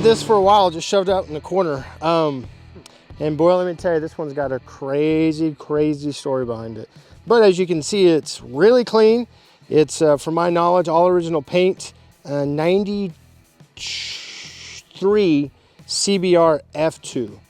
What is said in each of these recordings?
this for a while, just shoved out in the corner. And boy, let me tell you, this one's got a crazy, crazy story behind it. But as you can see, it's really clean. It's, from my knowledge, all original paint, 93 CBR F2.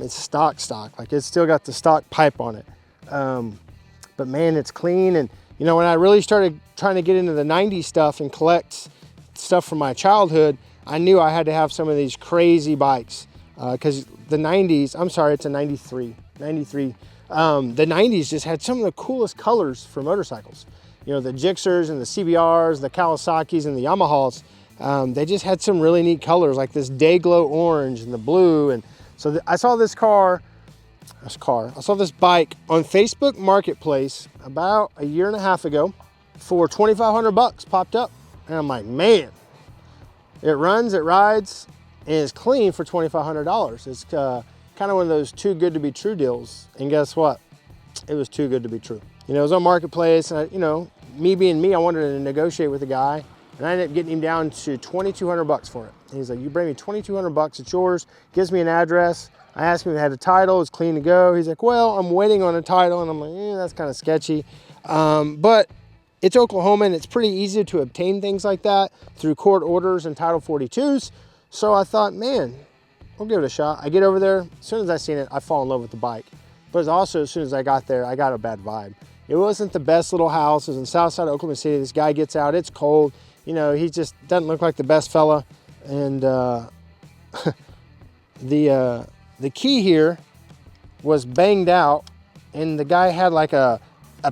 It's stock, like it's still got the stock pipe on it. But man, it's clean. And you know, when I really started trying to get into the 90s stuff and collect stuff from my childhood, I knew I had to have some of these crazy bikes. Because the 90s, I'm sorry, it's a 93. The 90s just had some of the coolest colors for motorcycles. You know, the Gixxers and the CBRs, the Kawasaki's and the Yamahas, they just had some really neat colors like this Dayglow orange and the blue. And so I saw this bike on Facebook Marketplace about a year and a half ago for 2,500 bucks, popped up. And I'm like, man, it runs, it rides, and it's clean for $2,500. It's kind of one of those too good to be true deals. And guess what? It was too good to be true. You know, it was on Marketplace, and you know, me being me, I wanted to negotiate with the guy, and I ended up getting him down to 2,200 bucks for it. And he's like, you bring me 2,200 bucks, it's yours. Gives me an address. I asked him if it had a title, it's clean to go. He's like, well, I'm waiting on a title, and I'm like, that's kind of sketchy. But it's Oklahoma, and it's pretty easy to obtain things like that through court orders and Title 42s. So I thought, man, we'll give it a shot. I get over there, as soon as I seen it, I fall in love with the bike. But also, as soon as I got there, I got a bad vibe. It wasn't the best little house. It was in south side of Oklahoma City. This guy gets out, it's cold. You know, he just doesn't look like the best fella. And the key here was banged out, and the guy had like a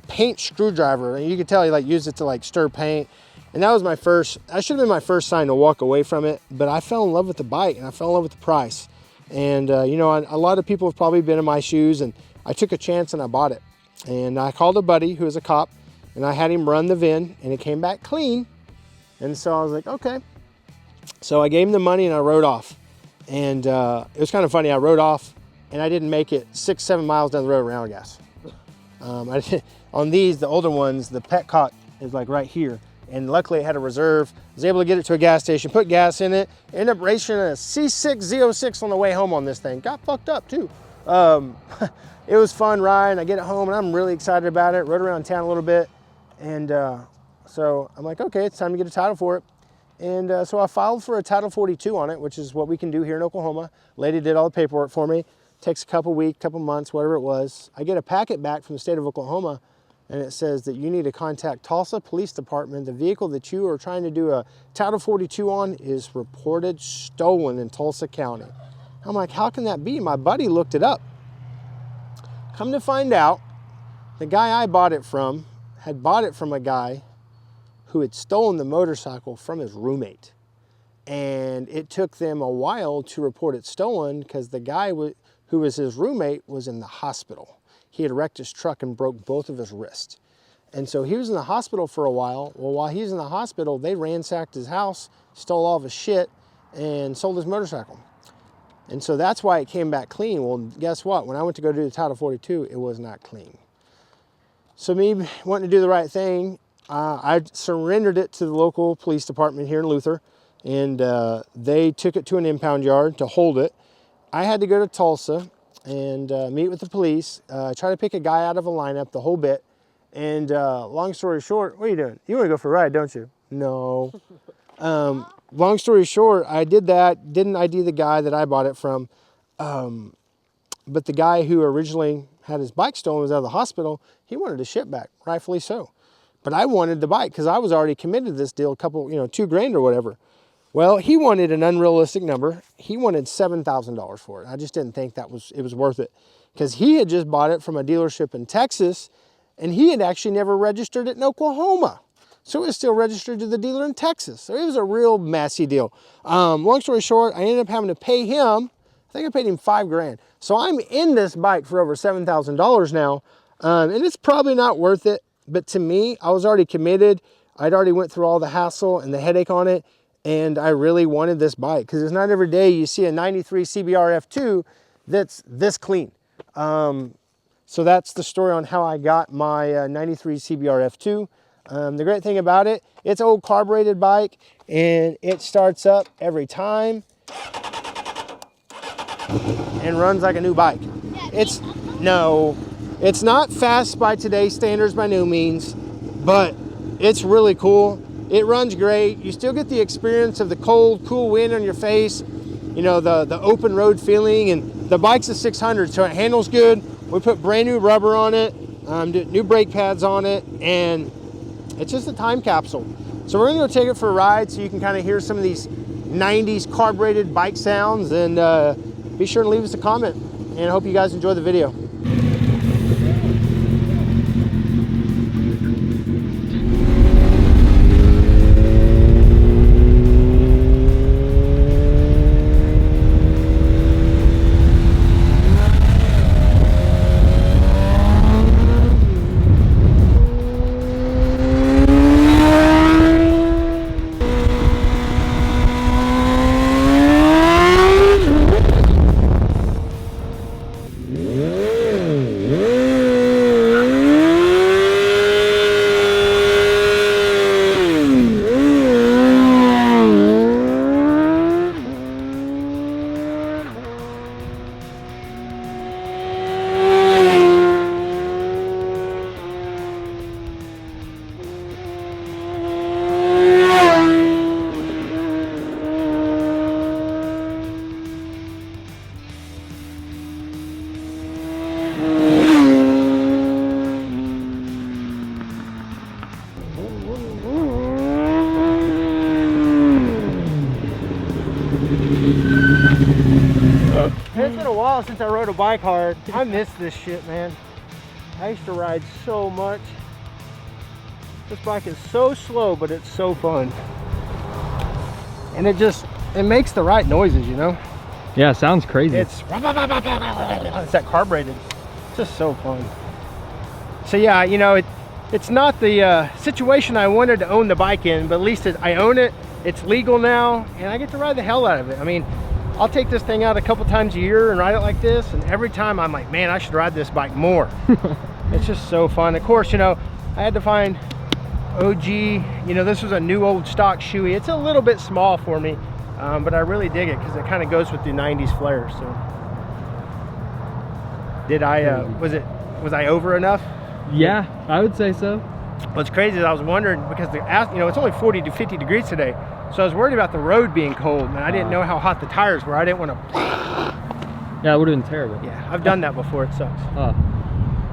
paint screwdriver, and you could tell he like used it to like stir paint. And that was that should have been my first sign to walk away from it, but I fell in love with the bike and I fell in love with the price. And you know, a lot of people have probably been in my shoes, and I took a chance and I bought it. And I called a buddy who was a cop, and I had him run the VIN, and it came back clean. And so I was like, okay. So I gave him the money and I rode off. And it was kind of funny, I rode off and I didn't make it 6-7 miles down the road around gas. On these, the older ones, the petcock is like right here. And luckily I had a reserve. I was able to get it to a gas station, put gas in it, ended up racing a C6Z06 on the way home on this thing. Got fucked up too. It was fun riding. I get it home and I'm really excited about it. Rode around town a little bit. And so I'm like, okay, it's time to get a title for it. And so I filed for a Title 42 on it, which is what we can do here in Oklahoma. Lady did all the paperwork for me. Takes a couple weeks, couple months, whatever it was. I get a packet back from the state of Oklahoma, and it says that you need to contact Tulsa Police Department. The vehicle that you are trying to do a Title 42 on is reported stolen in Tulsa County. I'm like, how can that be? My buddy looked it up. Come to find out, the guy I bought it from had bought it from a guy who had stolen the motorcycle from his roommate. And it took them a while to report it stolen because the guy who was his roommate was in the hospital. He had wrecked his truck and broke both of his wrists. And so he was in the hospital for a while. Well, while he was in the hospital, they ransacked his house, stole all of his shit, and sold his motorcycle. And so that's why it came back clean. Well, guess what? When I went to go do the Title 42, it was not clean. So me wanting to do the right thing, I surrendered it to the local police department here in Luther, and they took it to an impound yard to hold it. I had to go to Tulsa and meet with the police, try to pick a guy out of a lineup, the whole bit. And long story short, what are you doing? You want to go for a ride, don't you? No. Long story short, I did that, didn't ID the guy that I bought it from. But the guy who originally had his bike stolen was out of the hospital. He wanted his shit back, rightfully so. But I wanted the bike because I was already committed to this deal, a couple, $2,000 or whatever. Well, he wanted an unrealistic number. He wanted $7,000 for it. I just didn't think it was worth it because he had just bought it from a dealership in Texas, and he had actually never registered it in Oklahoma. So it was still registered to the dealer in Texas. So it was a real messy deal. Long story short, I ended up having to pay him. I think I paid him $5,000. So I'm in this bike for over $7,000 now, and it's probably not worth it. But to me, I was already committed. I'd already went through all the hassle and the headache on it, and I really wanted this bike because it's not every day you see a 93 CBR F2 that's this clean. So that's the story on how I got my 93 CBR F2. The great thing about it, it's an old carbureted bike, and it starts up every time. and runs like a new bike. It's not fast by today's standards by no means, but it's really cool. It runs great. You still get the experience of the cold, cool wind on your face, you know, the open road feeling, and the bike's a 600, so it handles good. We put brand new rubber on it, new brake pads on it, and it's just a time capsule. So we're gonna go take it for a ride so you can kind of hear some of these 90s carbureted bike sounds, and be sure to leave us a comment, and I hope you guys enjoy the video. It's been a while since I rode a bike hard. I miss this shit, man. I used to ride so much. This bike is so slow, but it's so fun. And it makes the right noises, you know? Yeah, it sounds crazy. It's that carbureted. It's just so fun. So yeah, you know, it's not the situation I wanted to own the bike in, but at least I own it. It's legal now, and I get to ride the hell out of it. I mean, I'll take this thing out a couple times a year and ride it like this, and every time I'm like, man, I should ride this bike more. It's just so fun. Of course, you know, I had to find OG, you know, this was a new old stock Shoei. It's a little bit small for me, but I really dig it because it kind of goes with the 90s flair. So did I was I over enough? Yeah, I would say so. What's crazy is I was wondering, because you know, it's only 40 to 50 degrees today, so I was worried about the road being cold, and I didn't know how hot the tires were. I didn't want to. Yeah, it would have been terrible. Yeah, I've done that before. It sucks. Oh.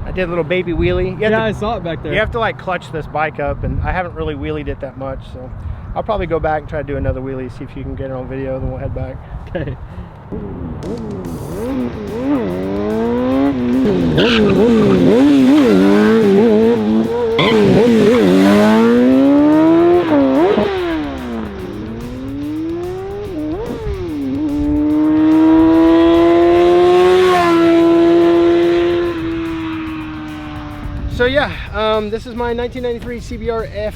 I did a little baby wheelie. Yeah, I saw it back there. You have to like clutch this bike up, and I haven't really wheelied it that much, so I'll probably go back and try to do another wheelie, see if you can get it on video, then we'll head back. Okay. So yeah, this is my 1993 CBR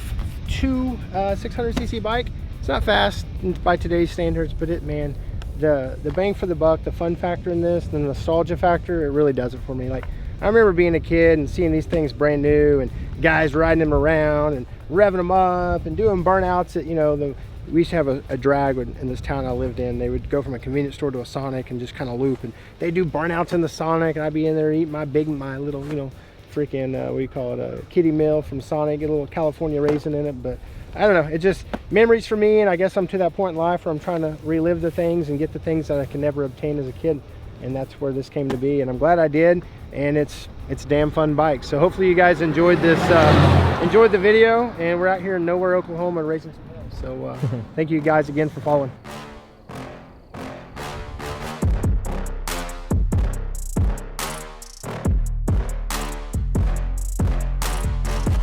F2 600cc bike. It's not fast by today's standards, but man, the bang for the buck, the fun factor in this, the nostalgia factor, it really does it for me. Like, I remember being a kid and seeing these things brand new, and guys riding them around and revving them up and doing burnouts at, you know, we used to have a drag in this town I lived in. They would go from a convenience store to a Sonic and just kind of loop, and they do burnouts in the Sonic, and I'd be in there eating my little, you know, freaking what do you call it, a kitty meal from Sonic, get a little California raisin in it. But I don't know, it just memories for me, and I guess I'm to that point in life where I'm trying to relive the things and get the things that I can never obtain as a kid, and that's where this came to be, and I'm glad I did. And it's a damn fun bike. So hopefully you guys enjoyed this, enjoyed the video, and we're out here in Nowhere, Oklahoma, racing some hills. So thank you guys again for following.